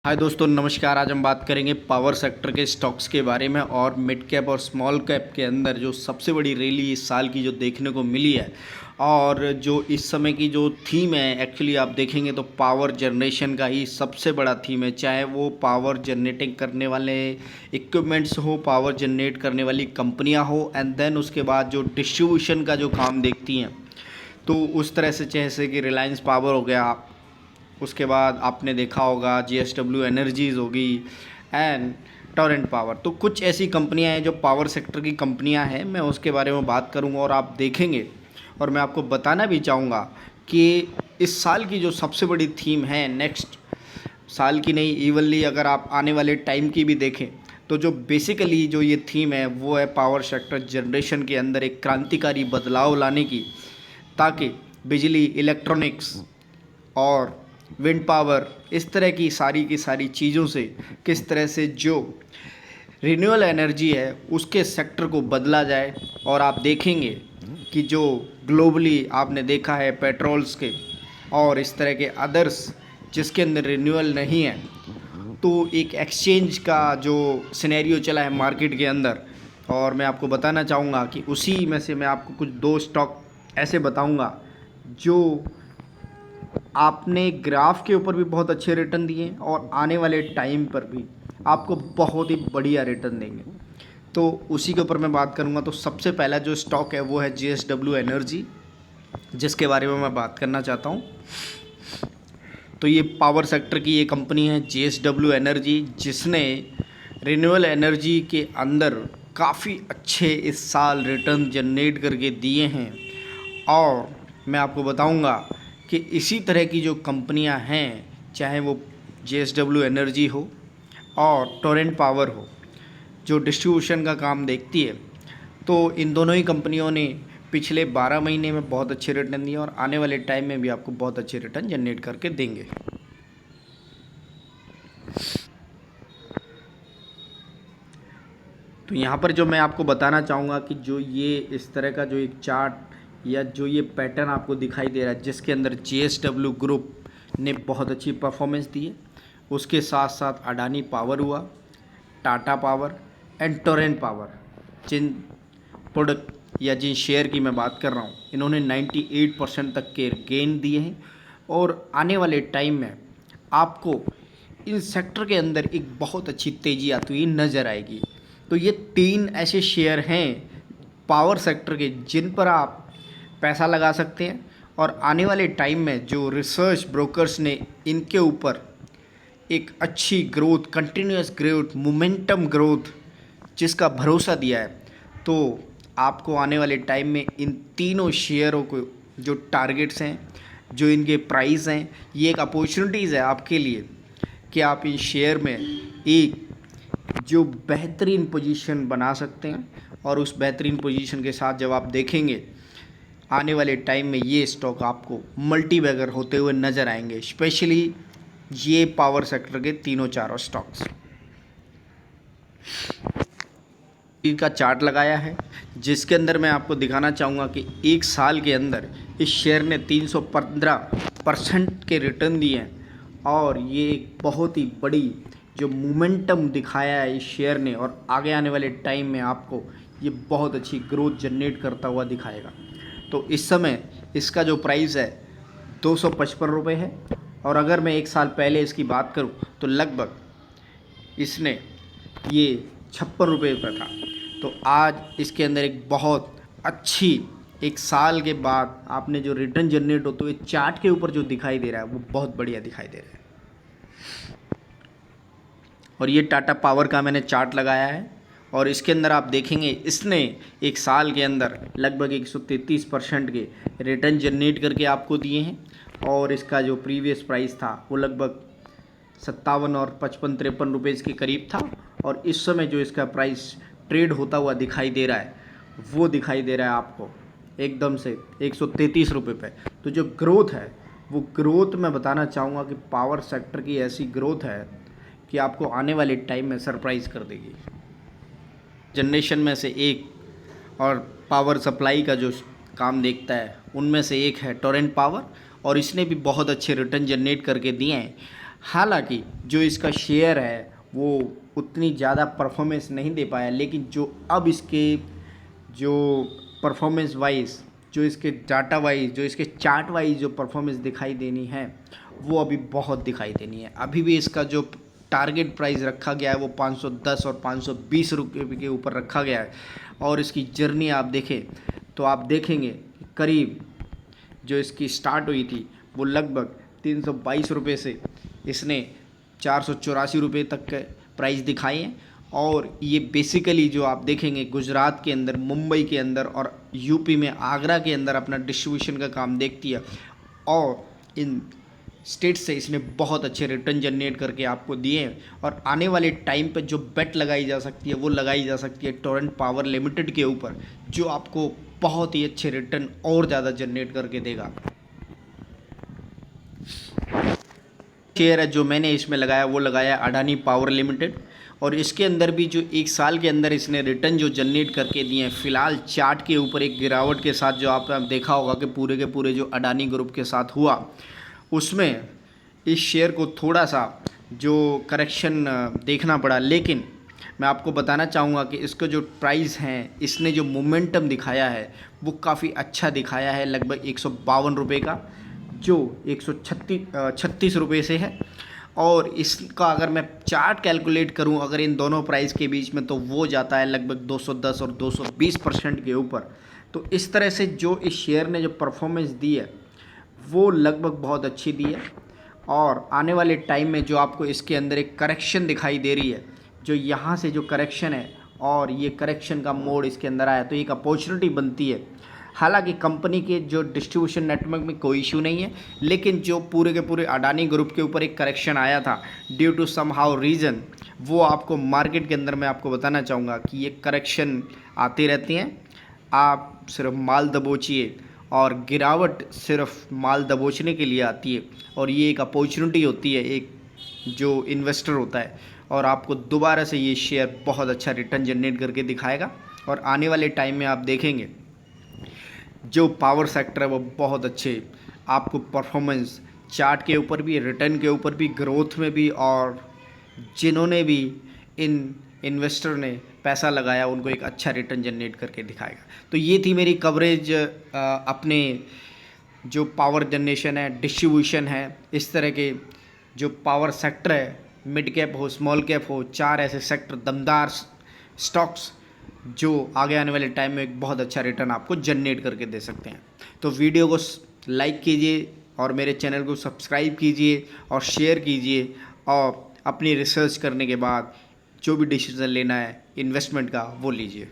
हाय दोस्तों, नमस्कार। आज हम बात करेंगे पावर सेक्टर के स्टॉक्स के बारे में और मिड कैप और स्मॉल कैप के अंदर जो सबसे बड़ी रैली इस साल की जो देखने को मिली है और जो इस समय की जो थीम है। एक्चुअली आप देखेंगे तो पावर जनरेशन का ही सबसे बड़ा थीम है, चाहे वो पावर जनरेटिंग करने वाले इक्विपमेंट्स हो, पावर जनरेट करने वाली कंपनियां हो, एंड देन उसके बाद जो डिस्ट्रीब्यूशन का जो काम देखती हैं। तो उस तरह से जैसे कि रिलायंस पावर हो गया, उसके बाद आपने देखा होगा JSW एनर्जीज़ होगी एंड टोरेंट पावर। तो कुछ ऐसी कंपनियां हैं जो पावर सेक्टर की कंपनियां हैं, मैं उसके बारे में बात करूंगा और आप देखेंगे। और मैं आपको बताना भी चाहूँगा कि इस साल की जो सबसे बड़ी थीम है, नेक्स्ट साल की नहीं, इवनली अगर आप आने वाले टाइम की भी देखें तो जो बेसिकली जो ये थीम है वो है पावर सेक्टर जनरेशन के अंदर एक क्रांतिकारी बदलाव लाने की, ताकि बिजली, इलेक्ट्रॉनिक्स और विंड पावर, इस तरह की सारी चीज़ों से किस तरह से जो रिन्यूएबल एनर्जी है उसके सेक्टर को बदला जाए। और आप देखेंगे कि जो ग्लोबली आपने देखा है पेट्रोल्स के और इस तरह के अदर्स जिसके अंदर रिन्यूएबल नहीं है, तो एक एक्सचेंज का जो सिनेरियो चला है मार्केट के अंदर। और मैं आपको बताना चाहूँगा कि उसी में से मैं आपको कुछ दो स्टॉक ऐसे बताऊँगा जो आपने ग्राफ के ऊपर भी बहुत अच्छे रिटर्न दिए और आने वाले टाइम पर भी आपको बहुत ही बढ़िया रिटर्न देंगे। तो उसी के ऊपर मैं बात करूंगा। तो सबसे पहला जो स्टॉक है वो है JSW एनर्जी, जिसके बारे में मैं बात करना चाहता हूं। तो ये पावर सेक्टर की ये कंपनी है JSW एनर्जी, जिसने रिन्यूएबल एनर्जी के अंदर काफ़ी अच्छे इस साल रिटर्न जनरेट करके दिए हैं। और मैं आपको बताऊंगा कि इसी तरह की जो कंपनियां हैं, चाहे वो JSW एनर्जी हो और टोरेंट पावर हो, जो डिस्ट्रीब्यूशन का काम देखती है, तो इन दोनों ही कंपनियों ने पिछले 12 महीने में बहुत अच्छे रिटर्न दिए और आने वाले टाइम में भी आपको बहुत अच्छे रिटर्न जनरेट करके देंगे। तो यहाँ पर जो मैं आपको बताना चाहूँगा कि जो ये इस तरह का जो एक चार्ट या जो ये पैटर्न आपको दिखाई दे रहा है, जिसके अंदर JSW ग्रुप ने बहुत अच्छी परफॉर्मेंस दी है, उसके साथ साथ अडानी पावर हुआ, Tata power and Torrent power, जिन प्रोडक्ट या जिन शेयर की मैं बात कर रहा हूँ, इन्होंने 98% तक के गेन दिए हैं। और आने वाले टाइम में आपको इन सेक्टर के अंदर एक बहुत अच्छी तेज़ी आती हुई नज़र आएगी। तो ये 3 ऐसे शेयर हैं पावर सेक्टर के जिन पर आप पैसा लगा सकते हैं और आने वाले टाइम में जो रिसर्च ब्रोकर्स ने इनके ऊपर एक अच्छी growth, continuous growth, momentum growth जिसका भरोसा दिया है, तो आपको आने वाले टाइम में इन तीनों शेयरों को जो टारगेट्स हैं, जो इनके प्राइस हैं, ये एक अपॉर्चुनिटीज़ है आपके लिए कि आप इन शेयर में एक जो बेहतरीन पोजीशन बना सकते हैं। और उस बेहतरीन पोजीशन के साथ जब आप देखेंगे आने वाले टाइम में ये स्टॉक आपको मल्टी बैगर होते हुए नज़र आएंगे, स्पेशली ये पावर सेक्टर के तीनों चारों स्टॉक्स। का चार्ट लगाया है जिसके अंदर मैं आपको दिखाना चाहूँगा कि एक साल के अंदर इस शेयर ने 315% के रिटर्न दिए हैं और ये एक बहुत ही बड़ी जो मोमेंटम दिखाया है इस शेयर ने, और आगे आने वाले टाइम में आपको ये बहुत अच्छी ग्रोथ जनरेट करता हुआ दिखाएगा। तो इस समय इसका जो प्राइस है 255 रुपये है, और अगर मैं एक साल पहले इसकी बात करूं तो लगभग इसने ये 56 रुपये पर था। तो आज इसके अंदर एक बहुत अच्छी, एक साल के बाद आपने जो रिटर्न जनरेट होते हुए चार्ट के ऊपर जो दिखाई दे रहा है वो बहुत बढ़िया दिखाई दे रहा है। और ये टाटा पावर का मैंने चार्ट लगाया है और इसके अंदर आप देखेंगे इसने एक साल के अंदर लगभग 133% के रिटर्न जनरेट करके आपको दिए हैं। और इसका जो प्रीवियस प्राइस था वो लगभग 57 और 55-53 रुपये के करीब था, और इस समय जो इसका प्राइस ट्रेड होता हुआ दिखाई दे रहा है वो दिखाई दे रहा है आपको एकदम से 133 रुपये पे। तो जो ग्रोथ है वो ग्रोथ मैं बताना चाहूँगा कि पावर सेक्टर की ऐसी ग्रोथ है कि आपको आने वाले टाइम में सरप्राइज़ कर देगी। जनरेशन में से एक और पावर सप्लाई का जो काम देखता है उनमें से एक है टोरेंट पावर, और इसने भी बहुत अच्छे रिटर्न जनरेट करके दिए हैं। हालांकि जो इसका शेयर है वो उतनी ज़्यादा परफॉर्मेंस नहीं दे पाया, लेकिन जो अब इसके जो परफॉर्मेंस वाइज, जो इसके डाटा वाइज, जो इसके चार्ट वाइज जो परफॉर्मेंस दिखाई देनी है वो अभी बहुत दिखाई देनी है। अभी भी इसका जो टारगेट प्राइस रखा गया है वो 510 और 520 रुपये के ऊपर रखा गया है। और इसकी जर्नी आप देखें तो आप देखेंगे कि करीब जो इसकी स्टार्ट हुई थी वो लगभग 322 रुपये से इसने 484 रुपये तक के प्राइस दिखाए हैं। और ये बेसिकली जो आप देखेंगे गुजरात के अंदर, मुंबई के अंदर और यूपी में आगरा के अंदर अपना डिस्ट्रीब्यूशन का काम देखती है। और इन स्टेट से इसने बहुत अच्छे रिटर्न जनरेट करके आपको दिए हैं। और आने वाले टाइम पे जो बेट लगाई जा सकती है वो लगाई जा सकती है टोरेंट पावर लिमिटेड के ऊपर, जो आपको बहुत ही अच्छे रिटर्न और ज़्यादा जनरेट करके देगा। शेयर है जो मैंने इसमें लगाया वो लगाया अडानी पावर लिमिटेड, और इसके अंदर भी जो एक साल के अंदर इसने रिटर्न जो जनरेट करके दिए हैं, फ़िलहाल चार्ट के ऊपर एक गिरावट के साथ जो आपने देखा होगा कि पूरे के पूरे जो अडानी ग्रुप के साथ हुआ उसमें इस शेयर को थोड़ा सा जो करेक्शन देखना पड़ा। लेकिन मैं आपको बताना चाहूँगा कि इसका जो प्राइस है, इसने जो मोमेंटम दिखाया है वो काफ़ी अच्छा दिखाया है, लगभग 152 रुपये का, जो 136 रुपये से है। और इसका अगर मैं चार्ट कैलकुलेट करूं अगर इन दोनों प्राइस के बीच में, तो वो जाता है लगभग 210 और 220% के ऊपर। तो इस तरह से जो इस शेयर ने जो परफॉर्मेंस दी है वो लगभग बहुत अच्छी दी है। और आने वाले टाइम में जो आपको इसके अंदर एक करेक्शन दिखाई दे रही है, जो यहाँ से जो करेक्शन है और ये करेक्शन का मोड इसके अंदर आया, तो एक अपॉर्चुनिटी बनती है। हालांकि कंपनी के जो डिस्ट्रीब्यूशन नेटवर्क में कोई इशू नहीं है, लेकिन जो पूरे के पूरे अडानी ग्रुप के ऊपर एक करेक्शन आया था due to somehow reason, वो आपको मार्केट के अंदर मैं आपको बताना चाहूँगा कि ये करेक्शन आती रहती हैं। आप सिर्फ माल दबोचिए, और गिरावट सिर्फ माल दबोचने के लिए आती है। और ये एक अपॉर्चुनिटी होती है एक जो इन्वेस्टर होता है, और आपको दोबारा से ये शेयर बहुत अच्छा रिटर्न जनरेट करके दिखाएगा। और आने वाले टाइम में आप देखेंगे जो पावर सेक्टर है वो बहुत अच्छे आपको परफॉर्मेंस चार्ट के ऊपर भी, रिटर्न के ऊपर भी, ग्रोथ में भी, और जिन्होंने भी इन इन्वेस्टर ने पैसा लगाया उनको एक अच्छा रिटर्न जनरेट करके दिखाएगा। तो ये थी मेरी कवरेज अपने जो पावर जनरेशन है, डिस्ट्रीब्यूशन है, इस तरह के जो पावर सेक्टर है, मिड कैप हो, स्मॉल कैप हो, 4 ऐसे सेक्टर दमदार स्टॉक्स जो आगे आने वाले टाइम में एक बहुत अच्छा रिटर्न आपको जनरेट करके दे सकते हैं। तो वीडियो को लाइक कीजिए और मेरे चैनल को सब्सक्राइब कीजिए और शेयर कीजिए, और अपनी रिसर्च करने के बाद जो भी डिसीजन लेना है इन्वेस्टमेंट का वो लीजिए।